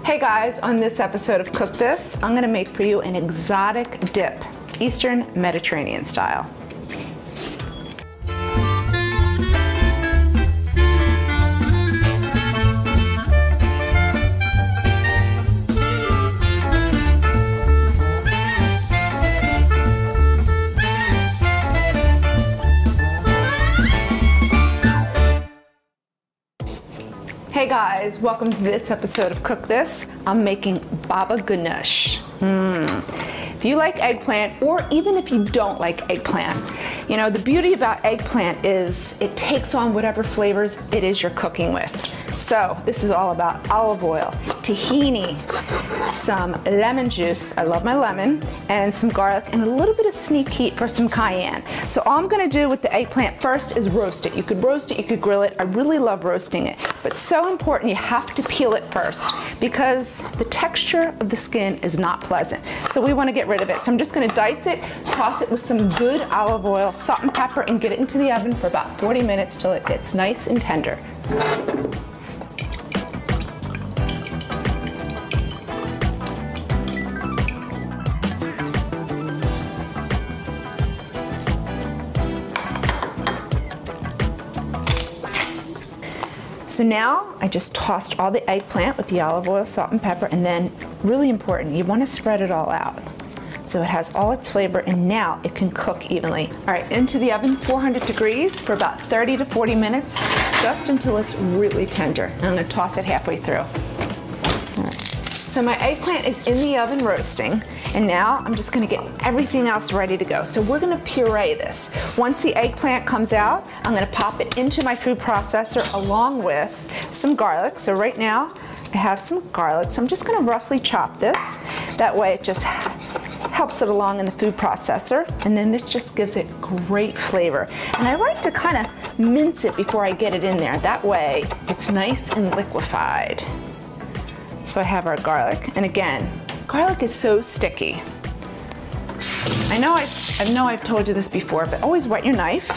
Hey guys, on this episode of Cook This, I'm gonna make for you an exotic dip, Eastern Mediterranean style. Hey guys, welcome to this episode of Cook This. I'm making baba-ghanoush. If you like eggplant, or even if you don't like eggplant, you know, the beauty about eggplant is it takes on whatever flavors it is you're cooking with. So this is all about olive oil, tahini, some lemon juice, I love my lemon, and some garlic, and a little bit of sneak heat for some cayenne. So all I'm gonna do with the eggplant first is roast it. You could roast it, you could grill it. I really love roasting it, but so important you have to peel it first because the texture of the skin is not pleasant. So we wanna get rid of it. So I'm just gonna dice it, toss it with some good olive oil, salt and pepper, and get it into the oven for about 40 minutes till it gets nice and tender. So now I just tossed all the eggplant with the olive oil, salt and pepper, and then really important, you want to spread it all out so it has all its flavor, and now it can cook evenly. All right, into the oven, 400 degrees for about 30 to 40 minutes, just until it's really tender. And I'm going to toss it halfway through. All right. So my eggplant is in the oven roasting, and now I'm just gonna get everything else ready to go. So we're gonna puree this. Once the eggplant comes out, I'm gonna pop it into my food processor along with some garlic. So right now, I have some garlic. So I'm just gonna roughly chop this. That way it just helps it along in the food processor. And then this just gives it great flavor. And I like to kind of mince it before I get it in there. That way it's nice and liquefied. So I have our garlic, and again, garlic is so sticky. I know I've told you this before, but always wet your knife.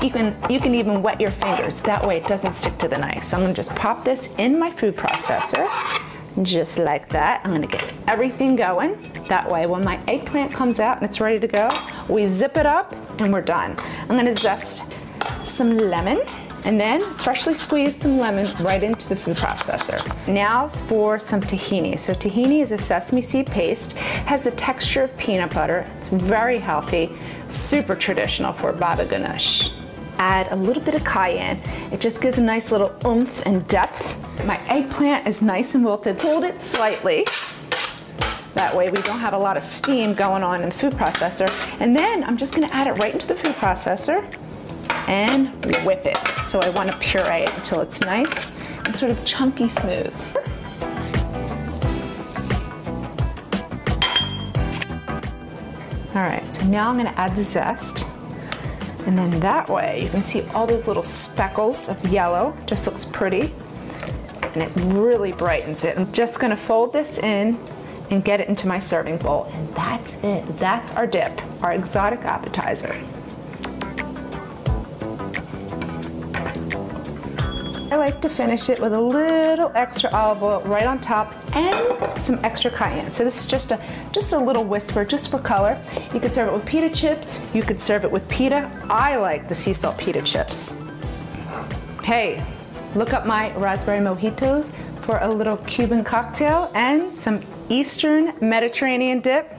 You can even wet your fingers. That way it doesn't stick to the knife. So I'm gonna just pop this in my food processor, just like that. I'm gonna get everything going. That way when my eggplant comes out and it's ready to go, we zip it up and we're done. I'm gonna zest some lemon, and then freshly squeeze some lemon right into the food processor. Now for some tahini. So tahini is a sesame seed paste, has the texture of peanut butter. It's very healthy, super traditional for baba-ghanoush. Add a little bit of cayenne. It just gives a nice little oomph and depth. My eggplant is nice and wilted. Hold it slightly. That way we don't have a lot of steam going on in the food processor. And then I'm just gonna add it right into the food processor and whip it. So I want to puree it until it's nice and sort of chunky smooth. All right, so now I'm going to add the zest, and then that way you can see all those little speckles of yellow. Just looks pretty, and it really brightens it. I'm just going to fold this in and get it into my serving bowl, and that's it. That's our dip, our exotic appetizer. I like to finish it with a little extra olive oil right on top and some extra cayenne. So this is just a little whisper, just for color. You could serve it with pita chips. You could serve it with pita. I like the sea salt pita chips. Hey, look up my raspberry mojitos for a little Cuban cocktail and some Eastern Mediterranean dip.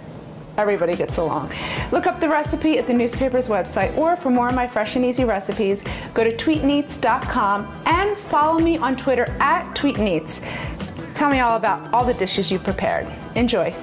Everybody gets along. Look up the recipe at the newspaper's website, or for more of my fresh and easy recipes, go to tweetneats.com and follow me on Twitter at tweetneats. Tell me all about all the dishes you prepared. Enjoy.